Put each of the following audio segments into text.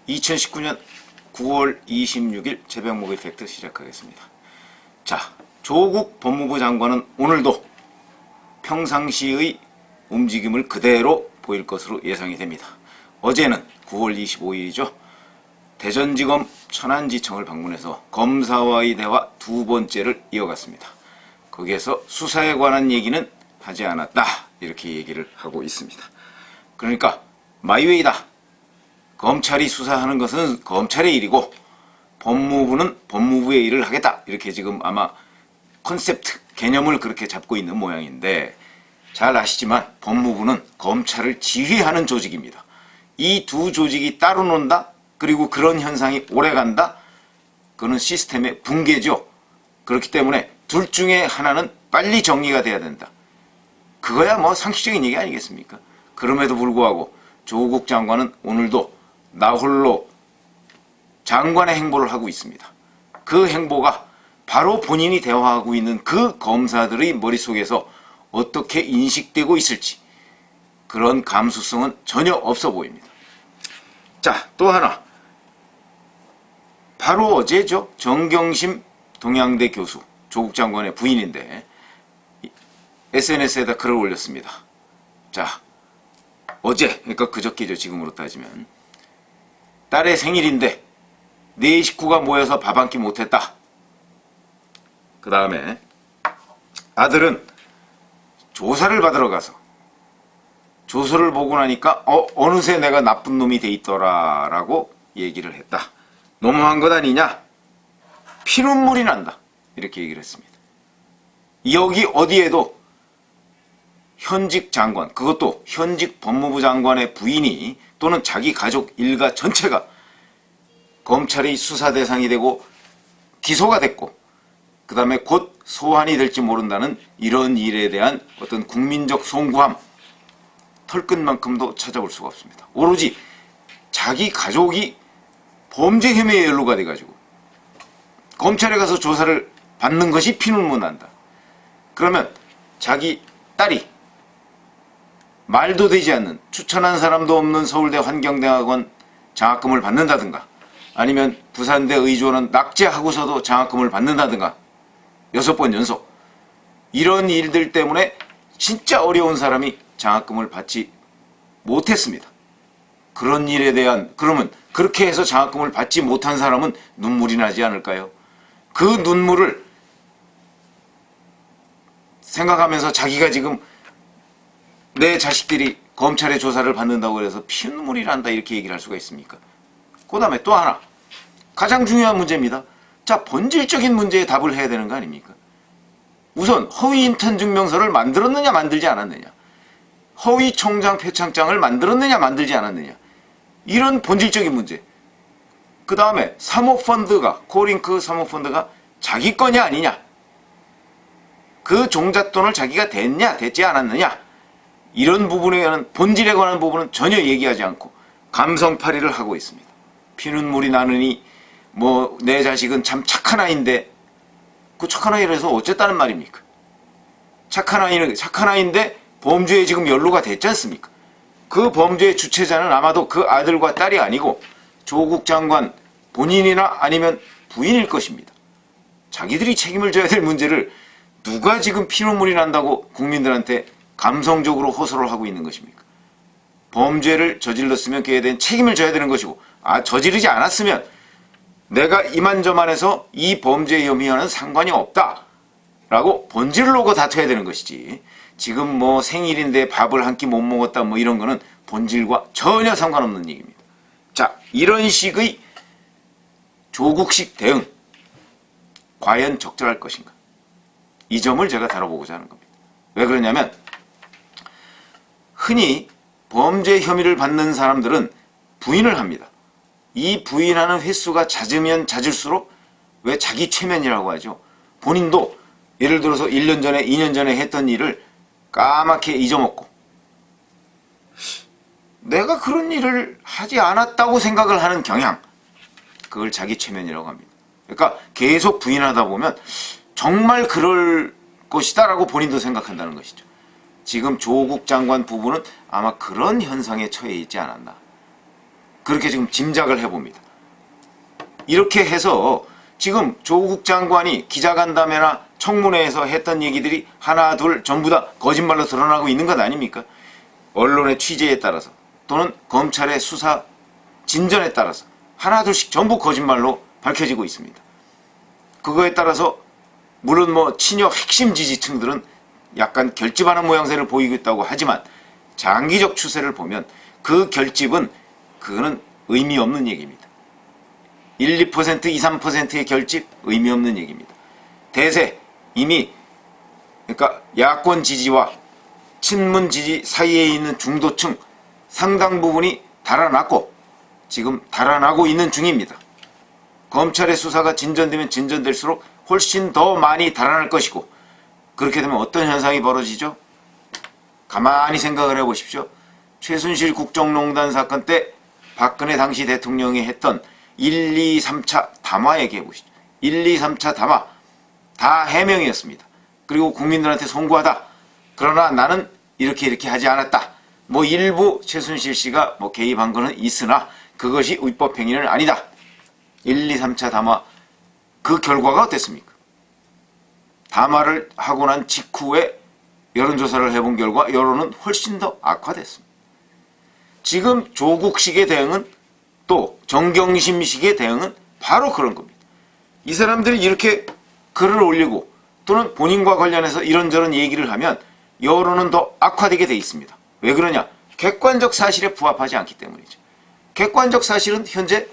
2019년 9월 26일 재병목 이펙트 시작하겠습니다. 자, 조국 법무부 장관은 오늘도 평상시의 움직임을 그대로 보일 것으로 예상이 됩니다. 어제는 9월 25일이죠. 대전지검 천안지청을 방문해서 검사와의 대화 두 번째를 이어갔습니다. 거기에서 수사에 관한 얘기는 하지 않았다, 이렇게 얘기를 하고 있습니다. 그러니까 마이웨이다. 검찰이 수사하는 것은 검찰의 일이고 법무부는 법무부의 일을 하겠다, 이렇게 지금 아마 컨셉트, 개념을 그렇게 잡고 있는 모양인데, 잘 아시지만 법무부는 검찰을 지휘하는 조직입니다. 이 두 조직이 따로 논다, 그리고 그런 현상이 오래간다, 그거는 시스템의 붕괴죠. 그렇기 때문에 둘 중에 하나는 빨리 정리가 돼야 된다. 그거야 뭐 상식적인 얘기 아니겠습니까? 그럼에도 불구하고 조국 장관은 오늘도 나홀로 장관의 행보를 하고 있습니다. 그 행보가 바로 본인이 대화하고 있는 그 검사들의 머릿속에서 어떻게 인식되고 있을지, 그런 감수성은 전혀 없어 보입니다. 자, 또 하나. 바로 어제죠. 정경심 동양대 교수, 조국 장관의 부인인데 SNS에다 글을 올렸습니다. 자, 어제, 그러니까 그저께죠, 지금으로 따지면. 딸의 생일인데 네 식구가 모여서 밥 한 끼 못했다. 그 다음에 아들은 조사를 받으러 가서 조서를 보고 나니까 어느새 내가 나쁜 놈이 돼 있더라 라고 얘기를 했다. 너무한 것 아니냐? 피눈물이 난다, 이렇게 얘기를 했습니다. 여기 어디에도 현직 장관, 그것도 현직 법무부 장관의 부인이 또는 자기 가족 일가 전체가 검찰의 수사 대상이 되고 기소가 됐고 그 다음에 곧 소환이 될지 모른다는 이런 일에 대한 어떤 국민적 송구함, 털끝만큼도 찾아볼 수가 없습니다. 오로지 자기 가족이 범죄 혐의에 연루가 돼가지고 검찰에 가서 조사를 받는 것이 피눈물 난다. 그러면 자기 딸이 말도 되지 않는, 추천한 사람도 없는 서울대 환경대학원 장학금을 받는다든가, 아니면 부산대 의존원 낙제하고서도 장학금을 받는다든가, 6번 연속, 이런 일들 때문에 진짜 어려운 사람이 장학금을 받지 못했습니다. 그런 일에 대한, 그러면 그렇게 해서 장학금을 받지 못한 사람은 눈물이 나지 않을까요? 그 눈물을 생각하면서 자기가 지금 내 자식들이 검찰의 조사를 받는다고 해서 피눈물이 난다, 이렇게 얘기를 할 수가 있습니까? 그 다음에 또 하나, 가장 중요한 문제입니다. 자, 본질적인 문제에 답을 해야 되는 거 아닙니까? 우선 허위 인턴 증명서를 만들었느냐 만들지 않았느냐, 허위 총장 표창장을 만들었느냐 만들지 않았느냐, 이런 본질적인 문제. 그 다음에 사모펀드가, 코링크 사모펀드가 자기 거냐 아니냐, 그 종잣돈을 자기가 댔냐 댔지 않았느냐, 이런 부분에 관한, 본질에 관한 부분은 전혀 얘기하지 않고 감성팔이를 하고 있습니다. 피눈물이 나느니 뭐 내 자식은 참 착한 아이인데, 그 착한 아이라서 어쨌다는 말입니까? 착한 아이인데 범죄에 지금 연루가 됐지 않습니까? 그 범죄의 주체자는 아마도 그 아들과 딸이 아니고 조국 장관 본인이나 아니면 부인일 것입니다. 자기들이 책임을 져야 될 문제를 누가 지금 피눈물이 난다고 국민들한테 감성적으로 호소를 하고 있는 것입니까? 범죄를 저질렀으면 그에 대한 책임을 져야 되는 것이고, 저지르지 않았으면 내가 이만저만해서 이 범죄 혐의와는 상관이 없다 라고 본질을 놓고 다퉈야 되는 것이지, 지금 뭐 생일인데 밥을 한 끼 못 먹었다, 뭐 이런 거는 본질과 전혀 상관없는 얘기입니다. 자, 이런 식의 조국식 대응 과연 적절할 것인가, 이 점을 제가 다뤄보고자 하는 겁니다. 왜 그러냐면, 흔히 범죄 혐의를 받는 사람들은 부인을 합니다. 이 부인하는 횟수가 잦으면 잦을수록, 왜 자기 최면이라고 하죠. 본인도 예를 들어서 1년 전에 2년 전에 했던 일을 까맣게 잊어먹고 내가 그런 일을 하지 않았다고 생각을 하는 경향, 그걸 자기 최면이라고 합니다. 그러니까 계속 부인하다 보면 정말 그럴 것이다 라고 본인도 생각한다는 것이죠. 지금 조국 장관 부부는 아마 그런 현상에 처해 있지 않았나. 그렇게 지금 짐작을 해봅니다. 이렇게 해서 지금 조국 장관이 기자간담회나 청문회에서 했던 얘기들이 하나 둘 전부 다 거짓말로 드러나고 있는 것 아닙니까? 언론의 취재에 따라서 또는 검찰의 수사 진전에 따라서 하나 둘씩 전부 거짓말로 밝혀지고 있습니다. 그거에 따라서 물론 뭐 친여 핵심 지지층들은 약간 결집하는 모양새를 보이고 있다고 하지만 장기적 추세를 보면 그 결집은 그거는 의미 없는 얘기입니다. 1, 2%, 2, 3%의 결집 의미 없는 얘기입니다. 대세 이미 그러니까 야권 지지와 친문 지지 사이에 있는 중도층 상당 부분이 달아났고 지금 달아나고 있는 중입니다. 검찰의 수사가 진전되면 진전될수록 훨씬 더 많이 달아날 것이고 그렇게 되면 어떤 현상이 벌어지죠? 가만히 생각을 해보십시오. 최순실 국정농단 사건 때 박근혜 당시 대통령이 했던 1, 2, 3차 담화 얘기해 보시죠. 1, 2, 3차 담화 다 해명이었습니다. 그리고 국민들한테 송구하다. 그러나 나는 이렇게 하지 않았다. 뭐 일부 최순실 씨가 뭐 개입한 거는 있으나 그것이 위법행위는 아니다. 1, 2, 3차 담화 그 결과가 어땠습니까? 담화를 하고 난 직후에 여론조사를 해본 결과 여론은 훨씬 더 악화됐습니다. 지금 조국식의 대응은 또 정경심식의 대응은 바로 그런 겁니다. 이 사람들이 이렇게 글을 올리고 또는 본인과 관련해서 이런저런 얘기를 하면 여론은 더 악화되게 돼 있습니다. 왜 그러냐? 객관적 사실에 부합하지 않기 때문이죠. 객관적 사실은 현재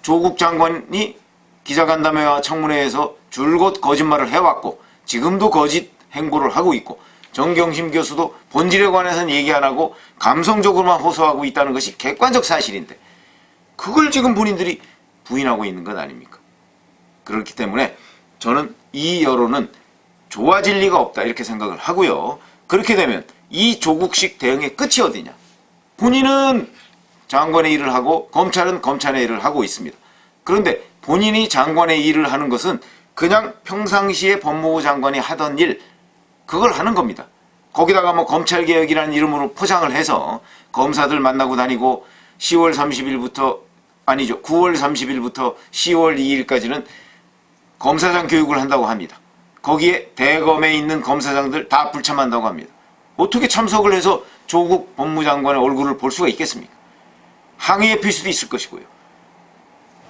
조국 장관이 기자간담회와 청문회에서 줄곧 거짓말을 해왔고 지금도 거짓 행보를 하고 있고 정경심 교수도 본질에 관해서는 얘기 안 하고 감성적으로만 호소하고 있다는 것이 객관적 사실인데 그걸 지금 본인들이 부인하고 있는 것 아닙니까? 그렇기 때문에 저는 이 여론은 좋아질 리가 없다 이렇게 생각을 하고요. 그렇게 되면 이 조국식 대응의 끝이 어디냐? 본인은 장관의 일을 하고 검찰은 검찰의 일을 하고 있습니다. 그런데 본인이 장관의 일을 하는 것은 그냥 평상시에 법무부 장관이 하던 일 그걸 하는 겁니다. 거기다가 뭐 검찰개혁이라는 이름으로 포장을 해서 검사들 만나고 다니고 10월 30일부터 아니죠. 9월 30일부터 10월 2일까지는 검사장 교육을 한다고 합니다. 거기에 대검에 있는 검사장들 다 불참한다고 합니다. 어떻게 참석을 해서 조국 법무장관의 얼굴을 볼 수가 있겠습니까? 항의의 필수도 있을 것이고요.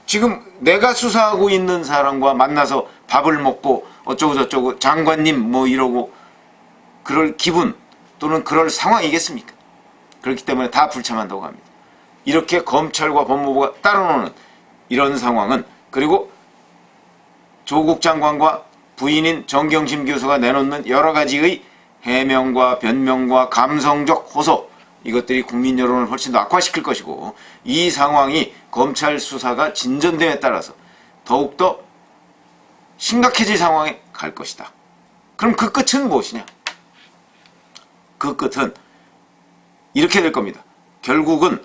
지금 내가 수사하고 있는 사람과 만나서 밥을 먹고 어쩌고저쩌고 장관님 뭐 이러고 그럴 기분 또는 그럴 상황이겠습니까? 그렇기 때문에 다 불참한다고 합니다. 이렇게 검찰과 법무부가 따라노는 이런 상황은 그리고 조국 장관과 부인인 정경심 교수가 내놓는 여러 가지의 해명과 변명과 감성적 호소 이것들이 국민 여론을 훨씬 더 악화시킬 것이고 이 상황이 검찰 수사가 진전됨에 따라서 더욱더 심각해질 상황에 갈 것이다. 그럼 그 끝은 무엇이냐? 그 끝은 이렇게 될 겁니다. 결국은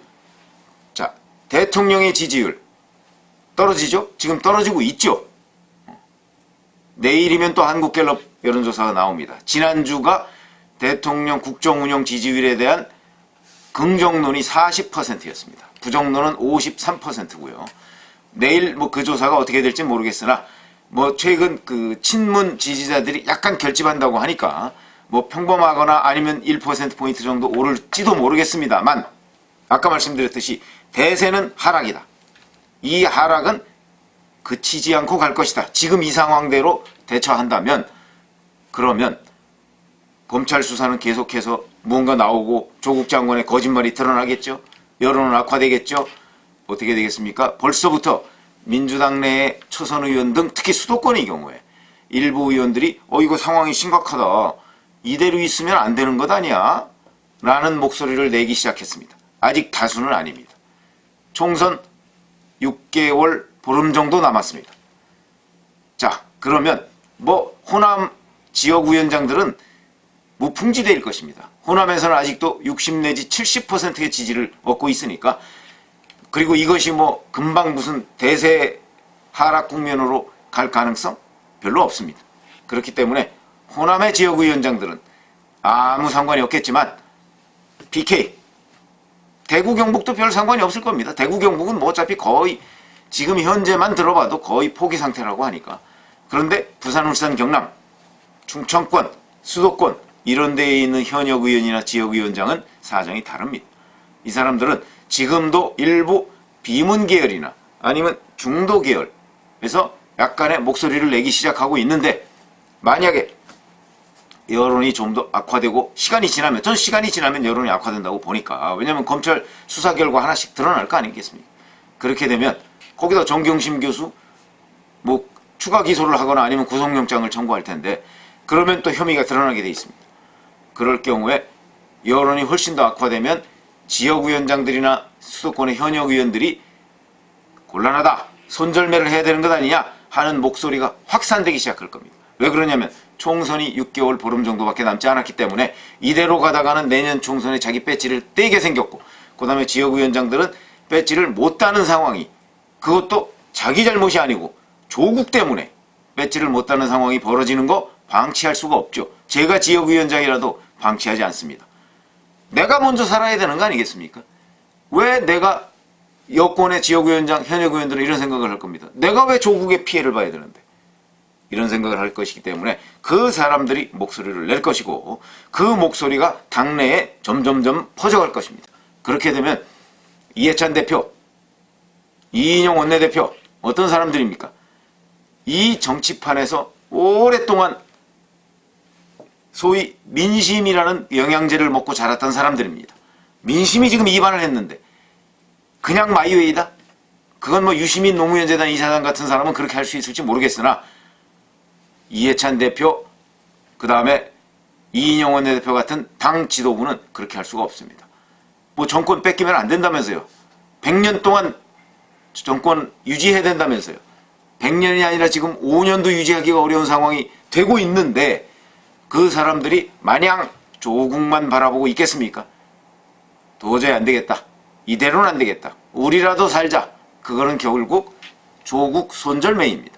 자 대통령의 지지율 떨어지죠? 지금 떨어지고 있죠? 내일이면 또 한국갤럽 여론조사가 나옵니다. 지난주가 대통령 국정운영 지지율에 대한 긍정론이 40%였습니다. 부정론은 53%고요. 내일 뭐 그 조사가 어떻게 될지 모르겠으나 뭐 최근 그 친문 지지자들이 약간 결집한다고 하니까 뭐 평범하거나 아니면 1%포인트 정도 오를지도 모르겠습니다만 아까 말씀드렸듯이 대세는 하락이다. 이 하락은 그치지 않고 갈 것이다. 지금 이 상황대로 대처한다면 그러면 검찰 수사는 계속해서 무언가 나오고 조국 장관의 거짓말이 드러나겠죠. 여론은 악화되겠죠. 어떻게 되겠습니까? 벌써부터 민주당 내의 초선 의원 등 특히 수도권의 경우에 일부 의원들이 이거 상황이 심각하다. 이대로 있으면 안 되는 것 아니야? 라는 목소리를 내기 시작했습니다. 아직 다수는 아닙니다. 총선 6개월 보름 정도 남았습니다. 자, 그러면 뭐 호남 지역위원장들은 무풍지대일 것입니다. 호남에서는 아직도 60 내지 70%의 지지를 얻고 있으니까 그리고 이것이 뭐 금방 무슨 대세 하락 국면으로 갈 가능성 별로 없습니다. 그렇기 때문에 호남의 지역위원장들은 아무 상관이 없겠지만 PK 대구 경북도 별 상관이 없을 겁니다. 대구 경북은 뭐 어차피 거의 지금 현재만 들어봐도 거의 포기 상태라고 하니까. 그런데 부산, 울산, 경남, 충청권, 수도권 이런 데에 있는 현역 의원이나 지역 위원장은 사정이 다릅니다. 이 사람들은 지금도 일부 비문 계열이나 아니면 중도 계열에서 약간의 목소리를 내기 시작하고 있는데, 만약에 여론이 좀 더 악화되고 시간이 지나면, 전 시간이 지나면 여론이 악화된다고 보니까, 왜냐하면 검찰 수사 결과 하나씩 드러날 거 아니겠습니까? 그렇게 되면 거기다 정경심 교수 뭐 추가 기소를 하거나 아니면 구속영장을 청구할 텐데, 그러면 또 혐의가 드러나게 돼 있습니다. 그럴 경우에 여론이 훨씬 더 악화되면 지역위원장들이나 수도권의 현역 의원들이 곤란하다, 손절매를 해야 되는 것 아니냐 하는 목소리가 확산되기 시작할 겁니다. 왜 그러냐면 총선이 6개월 보름 정도밖에 남지 않았기 때문에 이대로 가다가는 내년 총선에 자기 배지를 떼게 생겼고, 그 다음에 지역위원장들은 배지를 못 따는 상황이, 그것도 자기 잘못이 아니고 조국 때문에 배지를 못 따는 상황이 벌어지는 거 방치할 수가 없죠. 제가 지역위원장이라도 방치하지 않습니다. 내가 먼저 살아야 되는 거 아니겠습니까? 왜 내가 여권의 지역위원장, 현역 의원들은 이런 생각을 할 겁니다. 내가 왜 조국의 피해를 봐야 되는데? 이런 생각을 할 것이기 때문에 그 사람들이 목소리를 낼 것이고, 그 목소리가 당내에 점점점 퍼져갈 것입니다. 그렇게 되면 이해찬 대표, 이인영 원내대표, 어떤 사람들입니까? 이 정치판에서 오랫동안 소위 민심이라는 영양제를 먹고 자랐던 사람들입니다. 민심이 지금 이반을 했는데 그냥 마이웨이다? 그건 뭐 유시민 노무현재단 이사장 같은 사람은 그렇게 할 수 있을지 모르겠으나, 이해찬 대표, 그 다음에 이인영 원내대표 같은 당 지도부는 그렇게 할 수가 없습니다. 뭐 정권 뺏기면 안 된다면서요. 100년 동안 정권 유지해야 된다면서요. 100년이 아니라 지금 5년도 유지하기가 어려운 상황이 되고 있는데, 그 사람들이 마냥 조국만 바라보고 있겠습니까? 도저히 안 되겠다. 이대로는 안 되겠다. 우리라도 살자. 그거는 결국 조국 손절매입니다.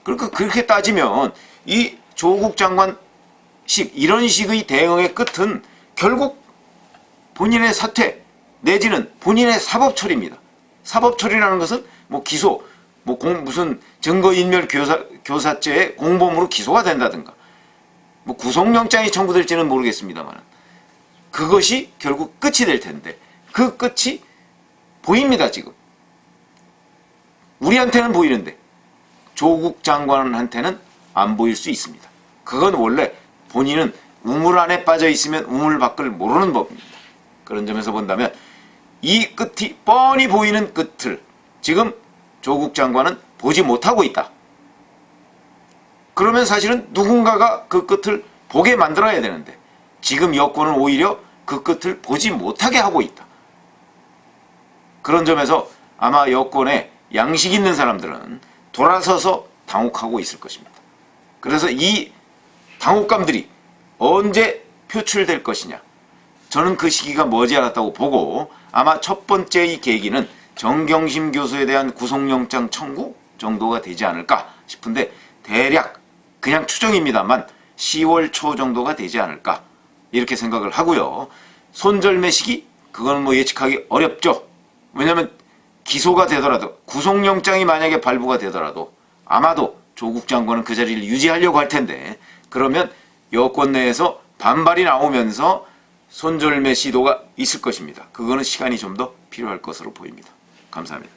그러니까 그렇게 따지면 이 조국 장관식, 이런 식의 대응의 끝은 결국 본인의 사퇴 내지는 본인의 사법처리입니다. 사법처리라는 것은 뭐 기소, 뭐 무슨 증거인멸 교사죄의 공범으로 기소가 된다든가, 뭐 구속영장이 청구될지는 모르겠습니다만, 그것이 결국 끝이 될 텐데, 그 끝이 보입니다. 지금 우리한테는 보이는데 조국 장관한테는 안 보일 수 있습니다. 그건 원래 본인은 우물 안에 빠져 있으면 우물 밖을 모르는 법입니다. 그런 점에서 본다면 이 끝이 뻔히 보이는 끝을 지금 조국 장관은 보지 못하고 있다. 그러면 사실은 누군가가 그 끝을 보게 만들어야 되는데, 지금 여권은 오히려 그 끝을 보지 못하게 하고 있다. 그런 점에서 아마 여권에 양식 있는 사람들은 돌아서서 당혹하고 있을 것입니다. 그래서 이 당혹감들이 언제 표출될 것이냐, 저는 그 시기가 머지않았다고 보고, 아마 첫 번째 이 계기는 정경심 교수에 대한 구속영장 청구 정도가 되지 않을까 싶은데, 대략 그냥 추정입니다만 10월 초 정도가 되지 않을까 이렇게 생각을 하고요. 손절매 시기, 그건 뭐 예측하기 어렵죠. 왜냐하면 기소가 되더라도, 구속영장이 만약에 발부가 되더라도 아마도 조국 장관은 그 자리를 유지하려고 할 텐데, 그러면 여권 내에서 반발이 나오면서 손절매 시도가 있을 것입니다. 그거는 시간이 좀 더 필요할 것으로 보입니다. 감사합니다.